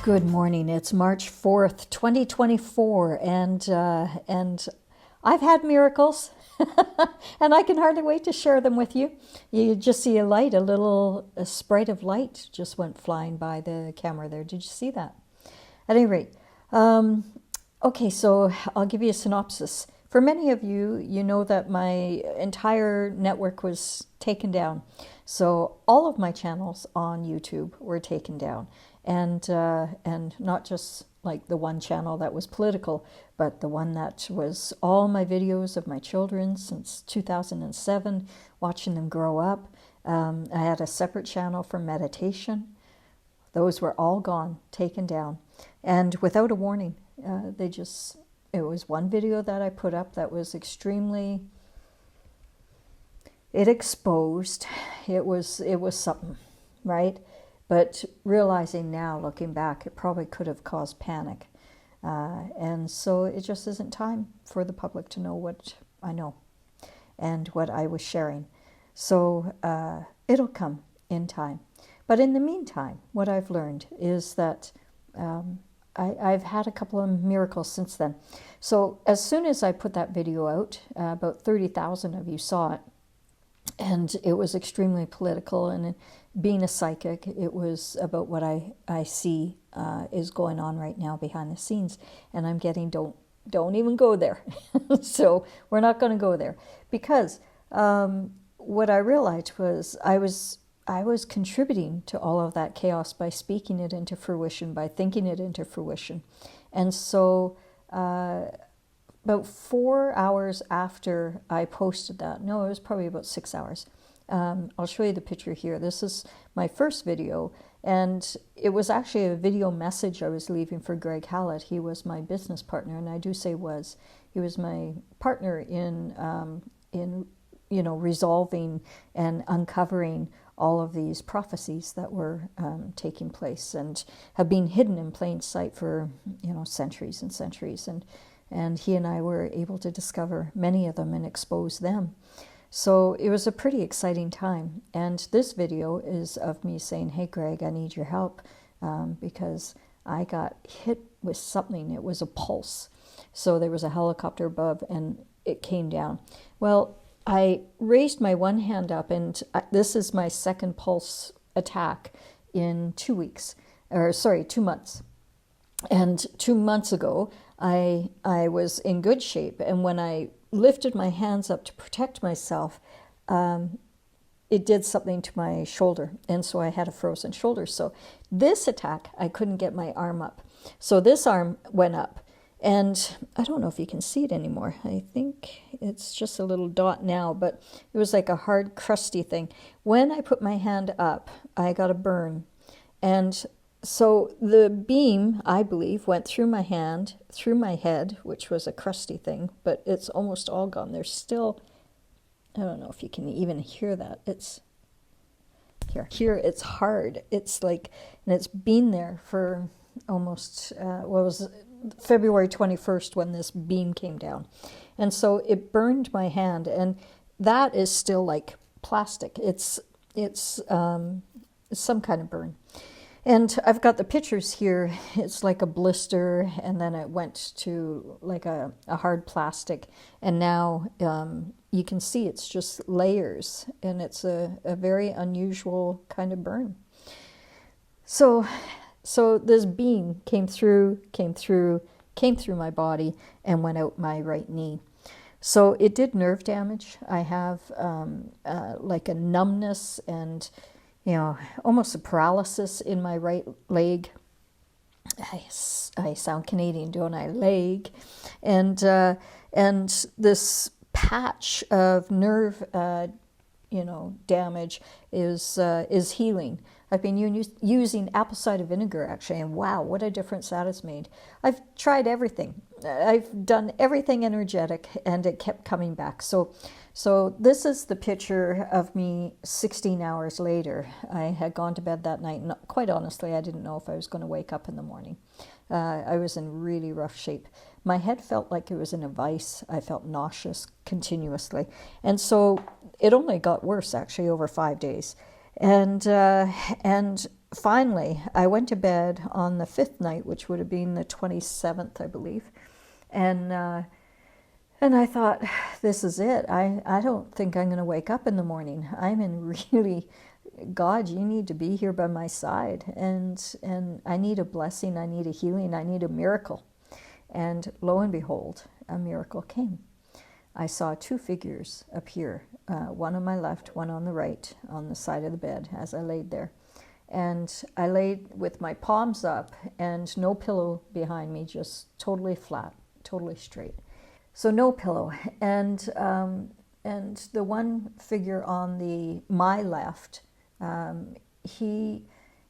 Good morning. It's March 4th, 2024, and I've had miracles, and I can hardly wait to share them with you. You just see a light, a sprite of light just went flying by the camera there. Did you see that? At any rate, okay, so I'll give you a synopsis. For many of you, you know that my entire network was taken down. So all of my channels on YouTube were taken down. And not just like the one channel that was political, but the one that was all my videos of my children since 2007, watching them grow up. I had a separate channel for meditation. Those were all gone, taken down. And without a warning, it was one video that I put up that was extremely, it exposed, it was something, right? But realizing now, looking back, it probably could have caused panic. And so it just isn't time for the public to know what I know and what I was sharing. So it'll come in time. But in the meantime, what I've learned is that I've had a couple of miracles since then. So as soon as I put that video out, about 30,000 of you saw it. And it was extremely political, and being a psychic, it was about what I see is going on right now behind the scenes, and I'm getting don't even go there. So we're not going to go there, because what I realized was I was contributing to all of that chaos by speaking it into fruition, by thinking it into fruition, and so. About 4 hours after I posted that, no, it was probably about 6 hours. I'll show you the picture here. This is my first video, and it was actually a video message I was leaving for Greg Hallett. He was my business partner, and I do say was. He was my partner in resolving and uncovering all of these prophecies that were taking place and have been hidden in plain sight for centuries and centuries. And he and I were able to discover many of them and expose them. So it was a pretty exciting time. And this video is of me saying, hey, Greg, I need your help because I got hit with something. It was a pulse. So there was a helicopter above and it came down. Well, I raised my one hand up, and this is my second pulse attack in 2 months. And 2 months ago, I was in good shape, and when I lifted my hands up to protect myself, it did something to my shoulder, and so I had a frozen shoulder. So this attack, I couldn't get my arm up. So this arm went up, and I don't know if you can see it anymore. I think it's just a little dot now, but it was like a hard, crusty thing. When I put my hand up, I got a burn, and so the beam, I believe, went through my hand, through my head, which was a crusty thing, but it's almost all gone. There's still, I don't know if you can even hear that. It's here it's hard. It's like, and it's been there for almost, was February 21st when this beam came down. And so it burned my hand, and that is still like plastic. It's some kind of burn. And I've got the pictures here. It's like a blister, and then it went to like a hard plastic. And now you can see it's just layers, and it's a very unusual kind of burn. So this beam came through my body and went out my right knee. So it did nerve damage. I have like a numbness and almost a paralysis in my right leg. I sound Canadian, don't I? Leg. And this patch of nerve, damage is healing. I've been using apple cider vinegar, actually, and wow, what a difference that has made. I've tried everything. I've done everything energetic, and it kept coming back. So this is the picture of me 16 hours later. I had gone to bed that night, and quite honestly, I didn't know if I was going to wake up in the morning. I was in really rough shape. My head felt like it was in a vice. I felt nauseous continuously. And so it only got worse, actually, over 5 days. And finally, I went to bed on the 5th night, which would have been the 27th, I believe. And I thought, this is it. I don't think I'm going to wake up in the morning. I'm in really, God, you need to be here by my side. And I need a blessing. I need a healing. I need a miracle. And lo and behold, a miracle came. I saw 2 figures appear, one on my left, one on the right, on the side of the bed as I laid there. And I laid with my palms up and no pillow behind me, just totally flat, totally straight. So no pillow. And the one figure on my left, I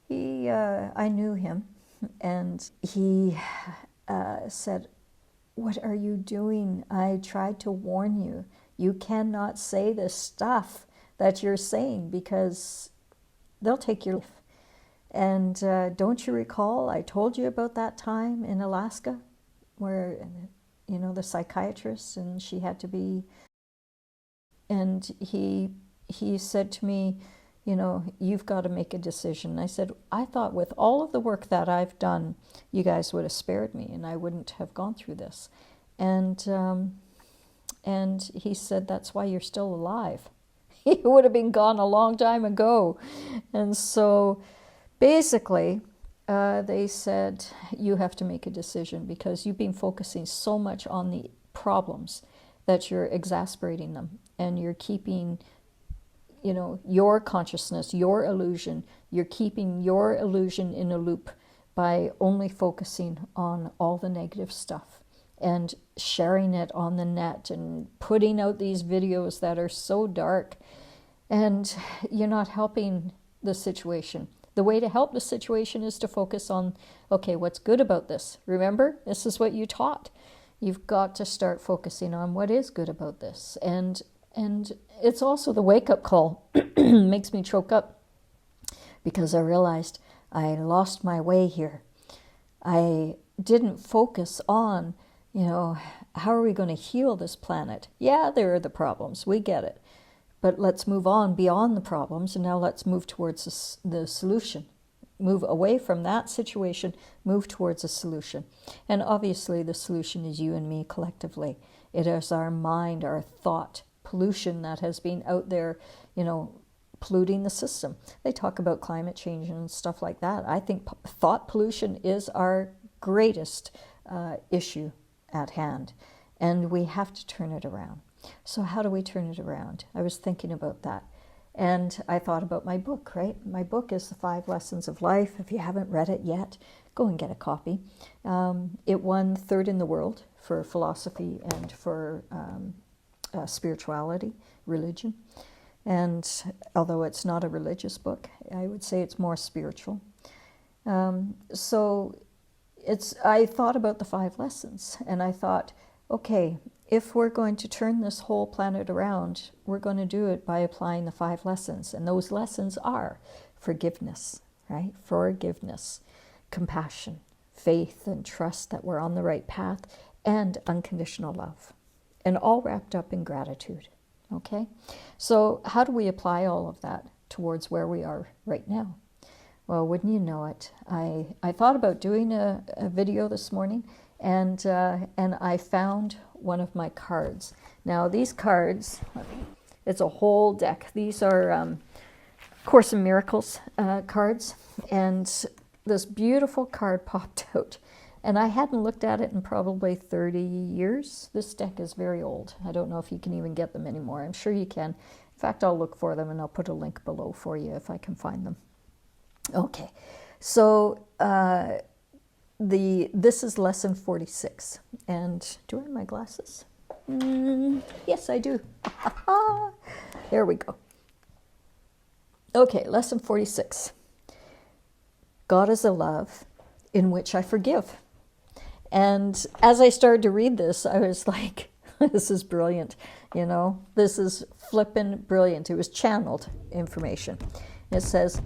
knew him, and he said, "What are you doing? I tried to warn you. You cannot say this stuff that you're saying because they'll take your life. And don't you recall I told you about that time in Alaska where, you know, the psychiatrist, and she had to be..." And he said to me, "You know, you've got to make a decision." I said, "I thought with all of the work that I've done, you guys would have spared me and I wouldn't have gone through this." And he said, "That's why you're still alive." He would have been gone a long time ago. And so basically, they said, you have to make a decision because you've been focusing so much on the problems that you're exasperating them, and you're keeping, you know, your consciousness, your illusion, you're keeping your illusion in a loop by only focusing on all the negative stuff and sharing it on the net and putting out these videos that are so dark, and you're not helping the situation. The way to help the situation is to focus on, okay, what's good about this? Remember, this is what you taught. You've got to start focusing on what is good about this. And it's also the wake-up call. Makes me choke up because I realized I lost my way here. I didn't focus on, you know, how are we going to heal this planet? Yeah, there are the problems. We get it. But let's move on beyond the problems, and now let's move towards the solution. Move away from that situation, move towards a solution. And obviously the solution is you and me collectively. It is our mind, our thought pollution that has been out there, you know, polluting the system. They talk about climate change and stuff like that. I think thought pollution is our greatest issue at hand, and we have to turn it around. So how do we turn it around? I was thinking about that. And I thought about my book, right? My book is The 5 Lessons of Life. If you haven't read it yet, go and get a copy. It won 3rd in the world for philosophy and for spirituality, religion. And although it's not a religious book, I would say it's more spiritual. So I thought about the 5 lessons, and I thought, okay, if we're going to turn this whole planet around, we're going to do it by applying the 5 lessons. And those lessons are forgiveness, right? Forgiveness, compassion, faith and trust that we're on the right path, and unconditional love. And all wrapped up in gratitude, okay? So how do we apply all of that towards where we are right now? Well, wouldn't you know it, I thought about doing a video this morning, and I found one of my cards. Now these cards, it's a whole deck. These are Course in Miracles cards, and this beautiful card popped out, and I hadn't looked at it in probably 30 years. This deck is very old. I don't know if you can even get them anymore. I'm sure you can. In fact, I'll look for them and I'll put a link below for you if I can find them. Okay, so this is lesson 46, and do I have my glasses? Yes, I do. There we go. Okay, lesson 46. God is a love in which I forgive. And as I started to read this, I was like, this is brilliant. You know, this is flippin' brilliant. It was channeled information. It says,